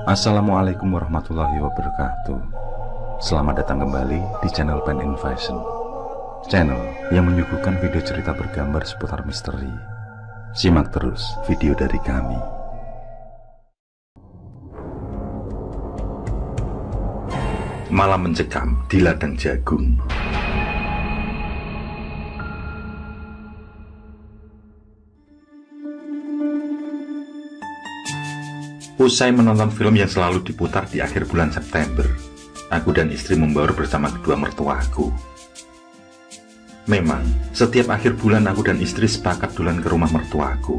Assalamualaikum warahmatullahi wabarakatuh. Selamat datang kembali di channel Pen Invasion, channel yang menyuguhkan video cerita bergambar seputar misteri. Simak terus video dari kami. Malam mencekam di ladang jagung. Usai menonton film yang selalu diputar di akhir bulan September, aku dan istri membaur bersama kedua mertuaku. Memang, setiap akhir bulan aku dan istri sepakat duluan ke rumah mertuaku,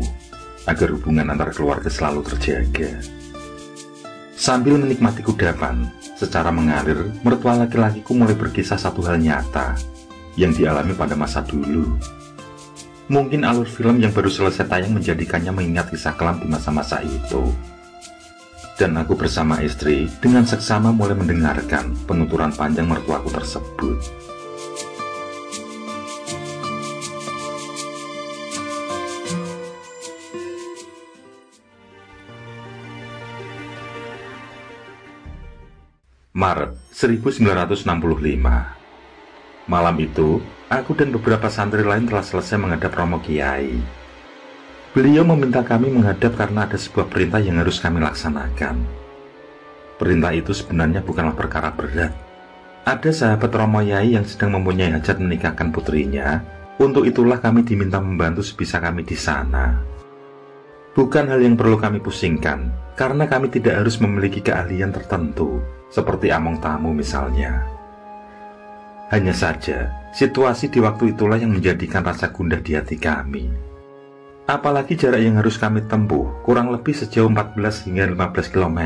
agar hubungan antar keluarga selalu terjaga. Sambil menikmati kudapan, secara mengalir, mertua laki-lakiku mulai berkisah satu hal nyata, yang dialami pada masa dulu. Mungkin alur film yang baru selesai tayang menjadikannya mengingat kisah kelam di masa-masa itu. Dan aku bersama istri dengan seksama mulai mendengarkan penuturan panjang mertuaku tersebut. Maret 1965. Malam itu, aku dan beberapa santri lain telah selesai menghadap Romo Kiai. Beliau meminta kami menghadap karena ada sebuah perintah yang harus kami laksanakan. Perintah itu sebenarnya bukanlah perkara berat. Ada sahabat Romo Yai yang sedang mempunyai hajat menikahkan putrinya. Untuk itulah kami diminta membantu sebisa kami di sana. Bukan hal yang perlu kami pusingkan, karena kami tidak harus memiliki keahlian tertentu, seperti among tamu misalnya. Hanya saja, situasi di waktu itulah yang menjadikan rasa gundah di hati kami. Apalagi jarak yang harus kami tempuh kurang lebih sejauh 14 hingga 15 km.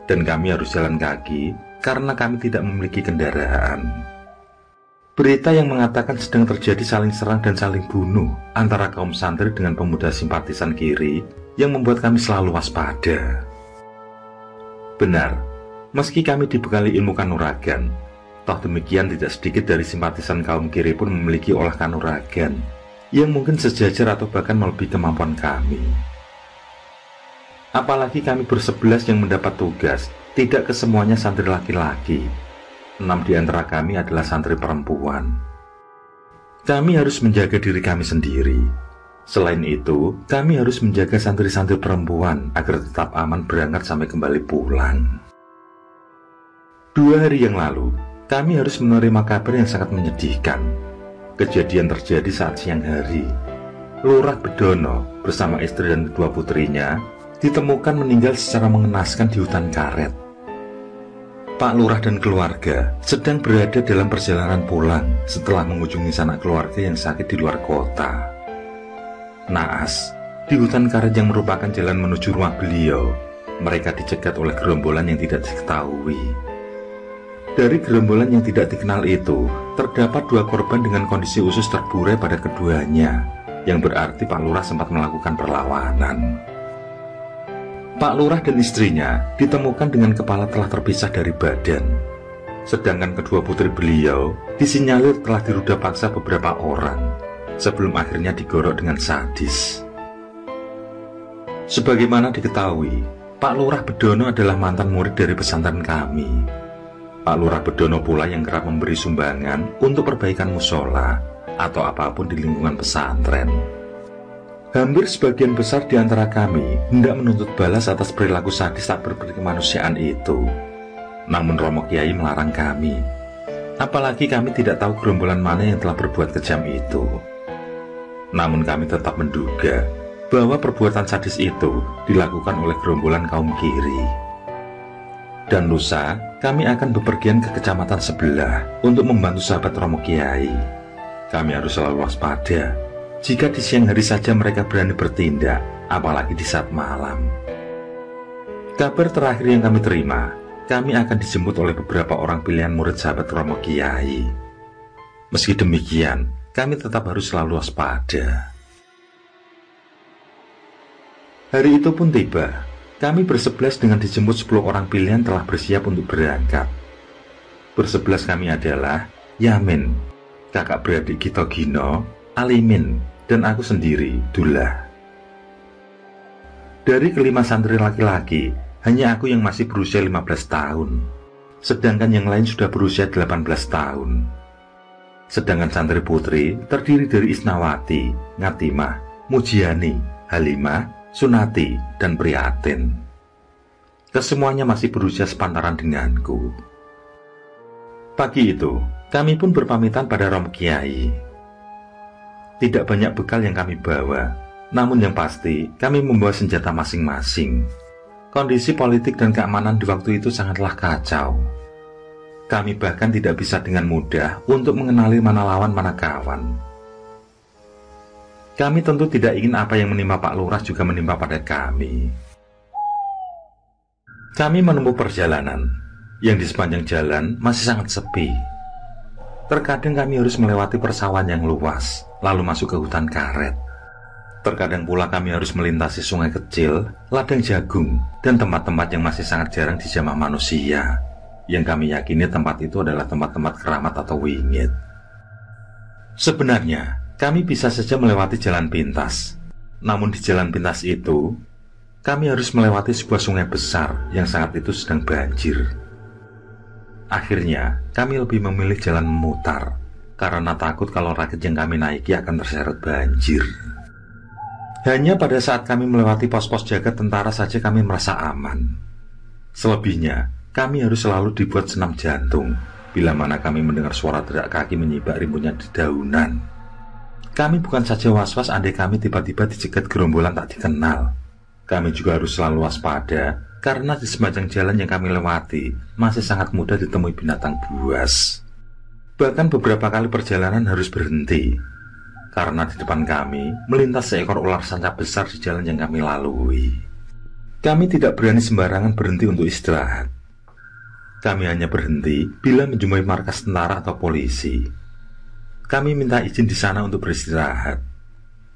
Dan kami harus jalan kaki karena kami tidak memiliki kendaraan. Berita yang mengatakan sedang terjadi saling serang dan saling bunuh antara kaum santri dengan pemuda simpatisan kiri yang membuat kami selalu waspada. Benar, meski kami dibekali ilmu kanuragan, toh demikian tidak sedikit dari simpatisan kaum kiri pun memiliki olah kanuragan yang mungkin sejajar atau bahkan melebihi kemampuan kami. Apalagi kami bersebelas yang mendapat tugas, tidak kesemuanya santri laki-laki. 6 di antara kami adalah santri perempuan. Kami harus menjaga diri kami sendiri. Selain itu, kami harus menjaga santri-santri perempuan agar tetap aman berangkat sampai kembali pulang. 2 hari yang lalu, kami harus menerima kabar yang sangat menyedihkan. Kejadian terjadi saat siang hari. Lurah Bedono bersama istri dan kedua putrinya ditemukan meninggal secara mengenaskan di hutan karet. Pak Lurah dan keluarga sedang berada dalam perjalanan pulang setelah mengunjungi sanak keluarga yang sakit di luar kota. Naas, di hutan karet yang merupakan jalan menuju rumah beliau, mereka dicegat oleh gerombolan yang tidak diketahui. Dari gerombolan yang tidak dikenal itu, terdapat 2 korban dengan kondisi usus terburai pada keduanya, yang berarti Pak Lurah sempat melakukan perlawanan. Pak Lurah dan istrinya ditemukan dengan kepala telah terpisah dari badan, sedangkan kedua putri beliau disinyalir telah diruda paksa beberapa orang, sebelum akhirnya digorok dengan sadis. Sebagaimana diketahui, Pak Lurah Bedono adalah mantan murid dari pesantren kami. Pak Lurah Bedono pula yang kerap memberi sumbangan untuk perbaikan musola atau apapun di lingkungan pesantren. Hampir sebagian besar di antara kami hendak menuntut balas atas perilaku sadis tak berkemanusiaan itu. Namun Romo Kiai melarang kami. Apalagi kami tidak tahu gerombolan mana yang telah berbuat kejam itu. Namun kami tetap menduga bahwa perbuatan sadis itu dilakukan oleh gerombolan kaum kiri. Dan lusa, kami akan bepergian ke kecamatan sebelah untuk membantu sahabat Romo Kiai. Kami harus selalu waspada. Jika di siang hari saja mereka berani bertindak, apalagi di saat malam. Kabar terakhir yang kami terima, kami akan dijemput oleh beberapa orang pilihan murid sahabat Romo Kiai. Meski demikian, kami tetap harus selalu waspada. Hari itu pun tiba. Kami bersebelas dengan dijemput 10 orang pilihan telah bersiap untuk berangkat. Bersebelas kami adalah Yamin, kakak beradik Gito Gino, Alimin, dan aku sendiri, Dullah. Dari kelima santri laki-laki, hanya aku yang masih berusia 15 tahun. Sedangkan yang lain sudah berusia 18 tahun. Sedangkan santri putri terdiri dari Isnawati, Ngatimah, Mujiani, Halimah, Sunati, dan Priatin. Kesemuanya masih berusia sepantaran denganku. Pagi itu, kami pun berpamitan pada Romo Kiai. Tidak banyak bekal yang kami bawa, namun yang pasti kami membawa senjata masing-masing. Kondisi politik dan keamanan di waktu itu sangatlah kacau. Kami bahkan tidak bisa dengan mudah untuk mengenali mana lawan mana kawan. Kami tentu tidak ingin apa yang menimpa Pak Lurah juga menimpa pada kami. Kami menempuh perjalanan yang di sepanjang jalan masih sangat sepi. Terkadang kami harus melewati persawahan yang luas, lalu masuk ke hutan karet. Terkadang pula kami harus melintasi sungai kecil, ladang jagung, dan tempat-tempat yang masih sangat jarang dijamah manusia, yang kami yakini tempat itu adalah tempat-tempat keramat atau wingit. Sebenarnya, kami bisa saja melewati jalan pintas. Namun di jalan pintas itu, kami harus melewati sebuah sungai besar yang saat itu sedang banjir. Akhirnya, kami lebih memilih jalan memutar, karena takut kalau rakit yang kami naiki akan terseret banjir. Hanya pada saat kami melewati pos-pos jaga tentara saja kami merasa aman. Selebihnya, kami harus selalu dibuat senam jantung bila mana kami mendengar suara teriak kaki menyibak rimbunnya di daunan. Kami bukan saja was-was andai kami tiba-tiba dicegat gerombolan tak dikenal. Kami juga harus selalu waspada karena di sepanjang jalan yang kami lewati masih sangat mudah ditemui binatang buas. Bahkan beberapa kali perjalanan harus berhenti karena di depan kami melintas seekor ular sanca besar di jalan yang kami lalui. Kami tidak berani sembarangan berhenti untuk istirahat. Kami hanya berhenti bila menjumpai markas tentara atau polisi. Kami minta izin di sana untuk beristirahat.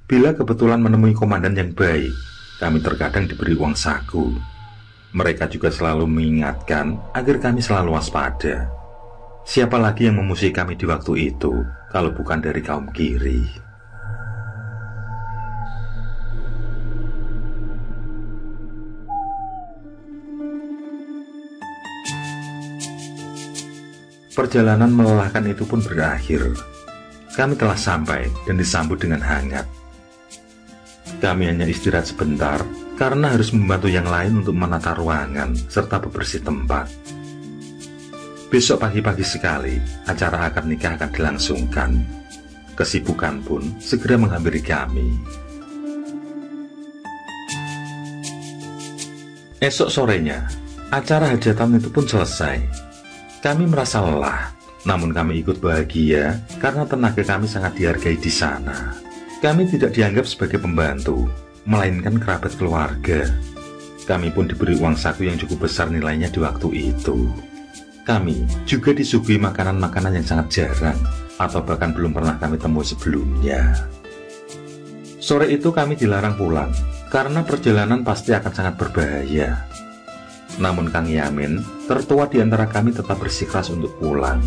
Bila kebetulan menemui komandan yang baik, kami terkadang diberi uang saku. Mereka juga selalu mengingatkan agar kami selalu waspada. Siapa lagi yang memusuhi kami di waktu itu kalau bukan dari kaum kiri? Perjalanan melelahkan itu pun berakhir. Kami telah sampai dan disambut dengan hangat. Kami hanya istirahat sebentar karena harus membantu yang lain untuk menata ruangan serta bebersih tempat. Besok pagi-pagi sekali, acara akad nikah akan dilangsungkan. Kesibukan pun segera menghampiri kami. Esok sorenya, acara hajatan itu pun selesai. Kami merasa lelah, namun kami ikut bahagia karena tenaga kami sangat dihargai di sana. Kami tidak dianggap sebagai pembantu, melainkan kerabat keluarga. Kami pun diberi uang saku yang cukup besar nilainya di waktu itu. Kami juga disuguhi makanan-makanan yang sangat jarang, atau bahkan belum pernah kami temui sebelumnya. Sore itu kami dilarang pulang, karena perjalanan pasti akan sangat berbahaya. Namun Kang Yamin, tertua di antara kami tetap bersikeras untuk pulang.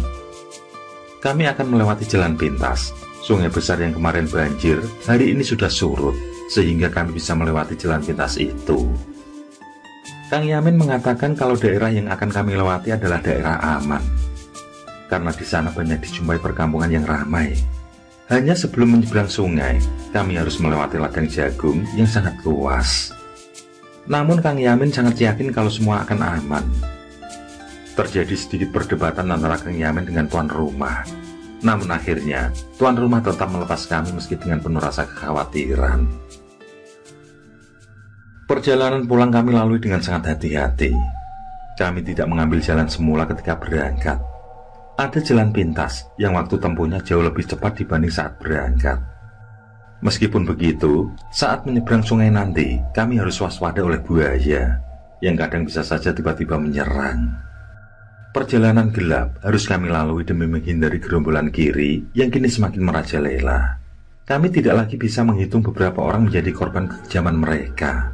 Kami akan melewati jalan pintas. Sungai besar yang kemarin banjir, hari ini sudah surut, sehingga kami bisa melewati jalan pintas itu. Kang Yamin mengatakan kalau daerah yang akan kami lewati adalah daerah aman, karena di sana banyak dijumpai perkampungan yang ramai. Hanya sebelum menyeberang sungai, kami harus melewati ladang jagung yang sangat luas. Namun Kang Yamin sangat yakin kalau semua akan aman. Terjadi sedikit perdebatan antara Kang Yamin dengan tuan rumah. Namun akhirnya, tuan rumah tetap melepas kami meski dengan penuh rasa kekhawatiran. Perjalanan pulang kami lalui dengan sangat hati-hati. Kami tidak mengambil jalan semula ketika berangkat. Ada jalan pintas yang waktu tempuhnya jauh lebih cepat dibanding saat berangkat. Meskipun begitu, saat menyeberang sungai nanti, kami harus waspada oleh buaya, yang kadang bisa saja tiba-tiba menyerang. Perjalanan gelap harus kami lalui demi menghindari gerombolan kiri yang kini semakin merajalela. Kami tidak lagi bisa menghitung beberapa orang menjadi korban kekejaman mereka.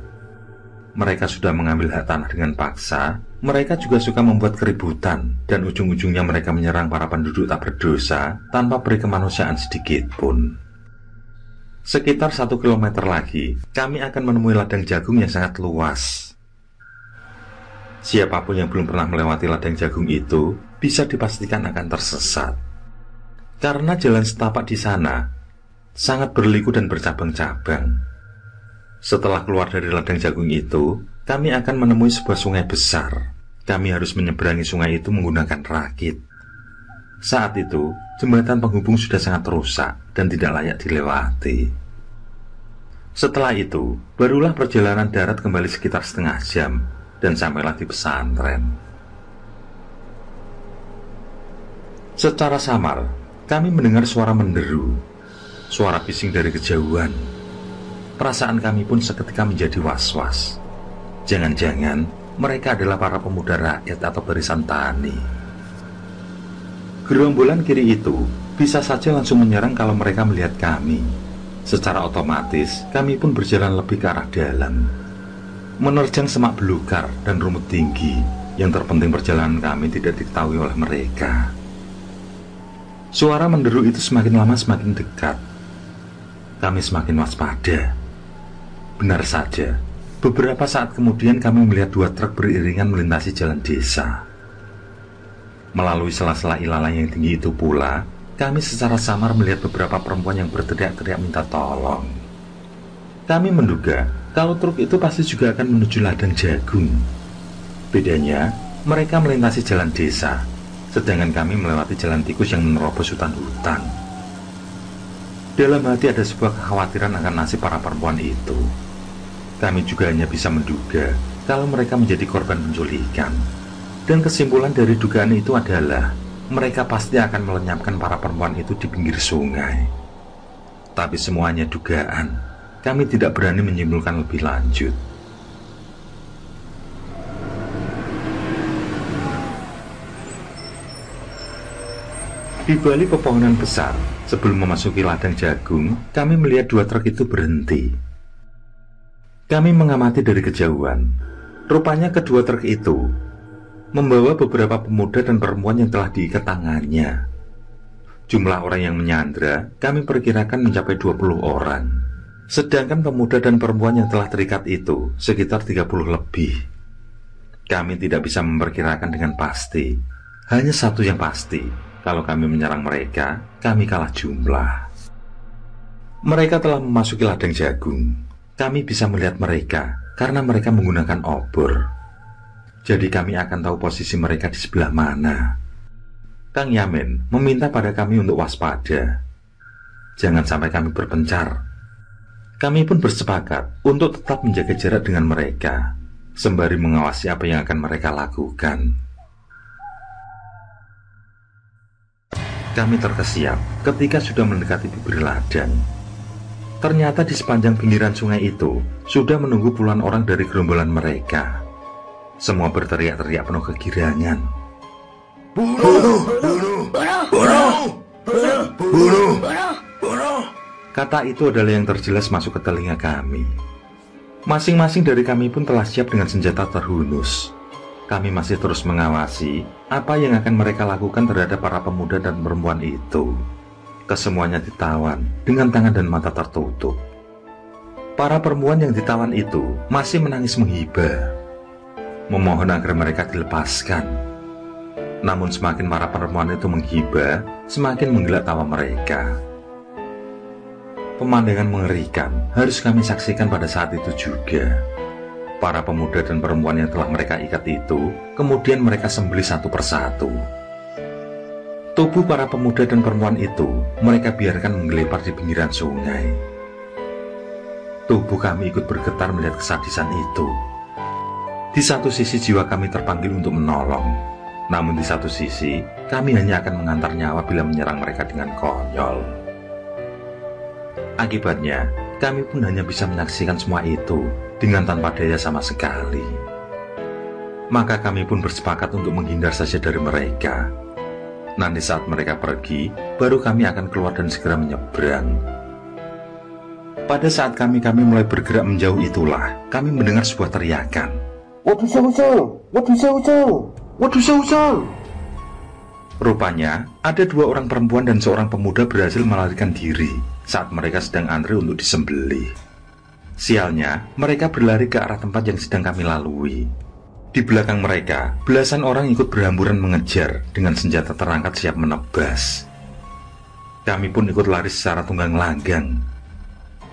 Mereka sudah mengambil hak tanah dengan paksa, mereka juga suka membuat keributan, dan ujung-ujungnya mereka menyerang para penduduk tak berdosa tanpa beri kemanusiaan sedikit pun. Sekitar 1 kilometer lagi, kami akan menemui ladang jagung yang sangat luas. Siapapun yang belum pernah melewati ladang jagung itu, bisa dipastikan akan tersesat. Karena jalan setapak di sana sangat berliku dan bercabang-cabang. Setelah keluar dari ladang jagung itu, kami akan menemui sebuah sungai besar. Kami harus menyeberangi sungai itu menggunakan rakit. Saat itu, jembatan penghubung sudah sangat rusak dan tidak layak dilewati. Setelah itu, barulah perjalanan darat kembali sekitar setengah jam dan sampailah di pesantren. Secara samar, kami mendengar suara menderu, suara bising dari kejauhan. Perasaan kami pun seketika menjadi was-was. Jangan-jangan mereka adalah para pemuda rakyat atau barisan tani. Gerombolan kiri itu bisa saja langsung menyerang kalau mereka melihat kami. Secara otomatis, kami pun berjalan lebih ke arah dalam, menerjang semak belukar dan rumput tinggi. Yang terpenting perjalanan kami tidak diketahui oleh mereka. Suara menderu itu semakin lama semakin dekat. Kami semakin waspada. Benar saja, beberapa saat kemudian kami melihat 2 truk beriringan melintasi jalan desa. Melalui sela-sela ilalang yang tinggi itu pula, kami secara samar melihat beberapa perempuan yang berteriak-teriak minta tolong. Kami menduga kalau truk itu pasti juga akan menuju ladang jagung. Bedanya, mereka melintasi jalan desa, sedangkan kami melewati jalan tikus yang menerobos hutan-hutan. Dalam hati ada sebuah kekhawatiran akan nasib para perempuan itu. Kami juga hanya bisa menduga kalau mereka menjadi korban penculikan. Dan kesimpulan dari dugaan itu adalah mereka pasti akan melenyapkan para perempuan itu di pinggir sungai. Tapi semuanya dugaan. Kami tidak berani menyimpulkan lebih lanjut. Di balik pepohonan besar, sebelum memasuki ladang jagung, kami melihat 2 truk itu berhenti. Kami mengamati dari kejauhan. Rupanya kedua truk itu membawa beberapa pemuda dan perempuan yang telah diikat tangannya. Jumlah orang yang menyandra kami perkirakan mencapai 20 orang. Sedangkan pemuda dan perempuan yang telah terikat itu sekitar 30 lebih. Kami tidak bisa memperkirakan dengan pasti. Hanya satu yang pasti, kalau kami menyerang mereka, kami kalah jumlah. Mereka telah memasuki ladang jagung. Kami bisa melihat mereka karena mereka menggunakan obor. Jadi kami akan tahu posisi mereka di sebelah mana. Kang Yamin meminta pada kami untuk waspada. Jangan sampai kami berpencar. Kami pun bersepakat untuk tetap menjaga jarak dengan mereka, sembari mengawasi apa yang akan mereka lakukan. Kami terkesiap ketika sudah mendekati bibir ladang. Ternyata di sepanjang pinggiran sungai itu sudah menunggu puluhan orang dari gerombolan mereka. Semua berteriak-teriak penuh kegirangan. Bunuh! Bunuh! Bunuh! Bunuh! Bunuh! Kata itu adalah yang terjelas masuk ke telinga kami. Masing-masing dari kami pun telah siap dengan senjata terhunus. Kami masih terus mengawasi apa yang akan mereka lakukan terhadap para pemuda dan perempuan itu. Kesemuanya ditawan dengan tangan dan mata tertutup. Para perempuan yang ditawan itu masih menangis menghibah, memohon agar mereka dilepaskan. Namun semakin para perempuan itu menghibah, semakin menggelak tawa mereka. Pemandangan mengerikan harus kami saksikan pada saat itu juga. Para pemuda dan perempuan yang telah mereka ikat itu, kemudian mereka sembelih satu persatu. Tubuh para pemuda dan perempuan itu mereka biarkan menggelepar di pinggiran sungai. Tubuh kami ikut bergetar melihat kesadisan itu. Di satu sisi jiwa kami terpanggil untuk menolong, namun di satu sisi kami hanya akan mengantar nyawa bila menyerang mereka dengan konyol. Akibatnya, kami pun hanya bisa menyaksikan semua itu dengan tanpa daya sama sekali. Maka kami pun bersepakat untuk menghindar saja dari mereka. Nanti saat mereka pergi, baru kami akan keluar dan segera menyeberang. Pada saat kami mulai bergerak menjauh itulah, kami mendengar sebuah teriakan. Waduh. Rupanya ada 2 orang perempuan dan seorang pemuda berhasil melarikan diri saat mereka sedang antri untuk disembelih. Sialnya, mereka berlari ke arah tempat yang sedang kami lalui. Di belakang mereka, belasan orang ikut berhamburan mengejar dengan senjata terangkat siap menebas. Kami pun ikut lari secara tunggang langgang.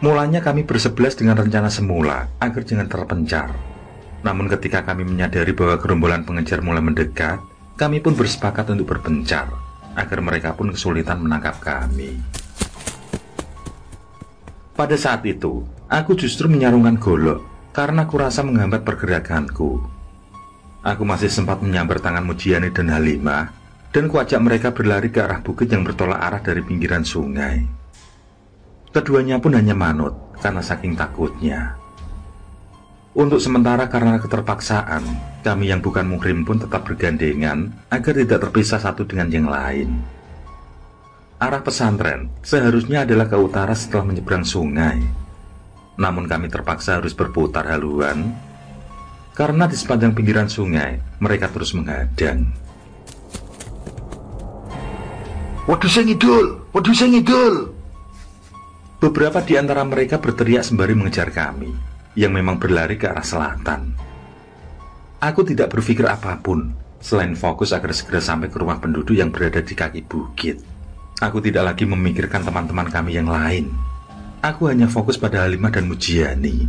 Mulanya kami bersebelas dengan rencana semula agar jangan terpencar. Namun ketika kami menyadari bahwa gerombolan pengejar mulai mendekat, kami pun bersepakat untuk berpencar agar mereka pun kesulitan menangkap kami. Pada saat itu, aku justru menyarungkan golok karena kurasa menghambat pergerakanku. Aku masih sempat menyambar tangan Mujiani dan Halimah, dan kuajak mereka berlari ke arah bukit yang bertolak arah dari pinggiran sungai. Keduanya pun hanya manut karena saking takutnya. Untuk sementara karena keterpaksaan, kami yang bukan muhrim pun tetap bergandengan agar tidak terpisah satu dengan yang lain. Arah pesantren seharusnya adalah ke utara setelah menyeberang sungai. Namun kami terpaksa harus berputar haluan karena di sepanjang pinggiran sungai mereka terus menghadang. Waduh sing idul, waduh sing idul. Beberapa di antara mereka berteriak sembari mengejar kami, yang memang berlari ke arah selatan. Aku tidak berpikir apapun, selain fokus agar segera sampai ke rumah penduduk yang berada di kaki bukit. Aku tidak lagi memikirkan teman-teman kami yang lain. Aku hanya fokus pada Halimah dan Mujiani.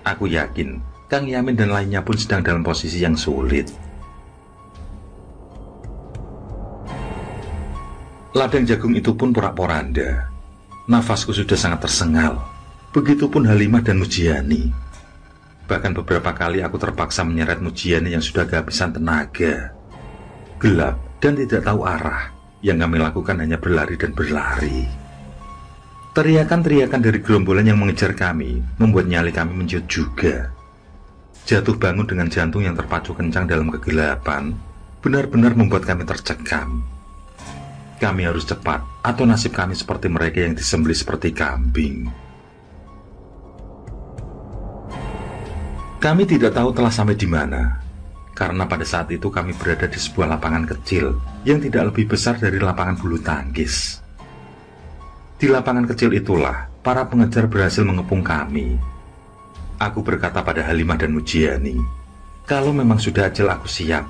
Aku yakin Kang Yamin dan lainnya pun sedang dalam posisi yang sulit. Ladang jagung itu pun porak-poranda. Nafasku sudah sangat tersengal. Begitupun Halimah dan Mujiani. Bahkan beberapa kali aku terpaksa menyeret Mujiani yang sudah kehabisan tenaga. Gelap dan tidak tahu arah. Yang kami lakukan hanya berlari dan berlari. Teriakan-teriakan dari gerombolan yang mengejar kami membuat nyali kami menjut juga. Jatuh bangun dengan jantung yang terpacu kencang dalam kegelapan benar-benar membuat kami tercekam. Kami harus cepat atau nasib kami seperti mereka yang disembelih seperti kambing. Kami tidak tahu telah sampai di mana, karena pada saat itu kami berada di sebuah lapangan kecil yang tidak lebih besar dari lapangan bulu tangkis. Di lapangan kecil itulah para pengejar berhasil mengepung kami. Aku berkata pada Halimah dan Mujiani, kalau memang sudah ajal aku siap,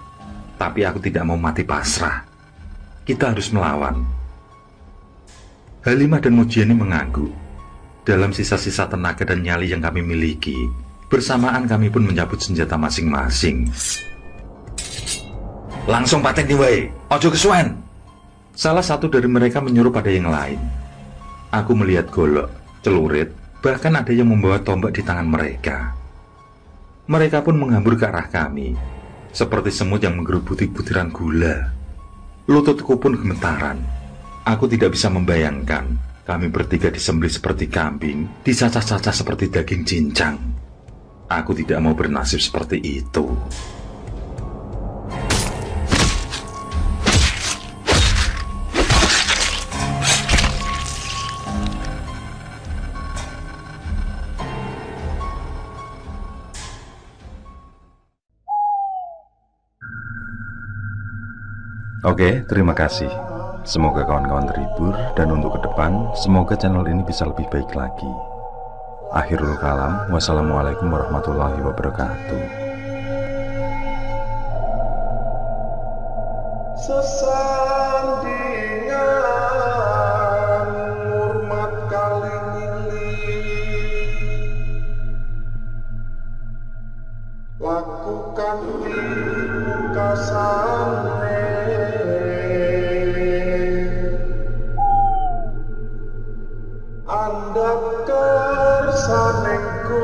tapi aku tidak mau mati pasrah. Kita harus melawan. Halimah dan Mujiani mengangguk. Dalam sisa-sisa tenaga dan nyali yang kami miliki, bersamaan kami pun menyabut senjata masing-masing. Langsung paten wae, ojo kesuwen. Salah satu dari mereka menyuruh pada yang lain. Aku melihat golok, celurit, bahkan ada yang membawa tombak di tangan mereka. Mereka pun menghambur ke arah kami, seperti semut yang menggerubuti butiran gula. Lututku pun gemetaran. Aku tidak bisa membayangkan kami bertiga disembelih seperti kambing, dicacah-cacah seperti daging cincang. Aku tidak mau bernasib seperti itu. Oke, terima kasih. Semoga kawan-kawan terhibur, dan untuk ke depan, semoga channel ini bisa lebih baik lagi. Akhirul kalam, wassalamualaikum warahmatullahi wabarakatuh. Sesandingan hormat kali lakukan pungkasane Anda kersanengku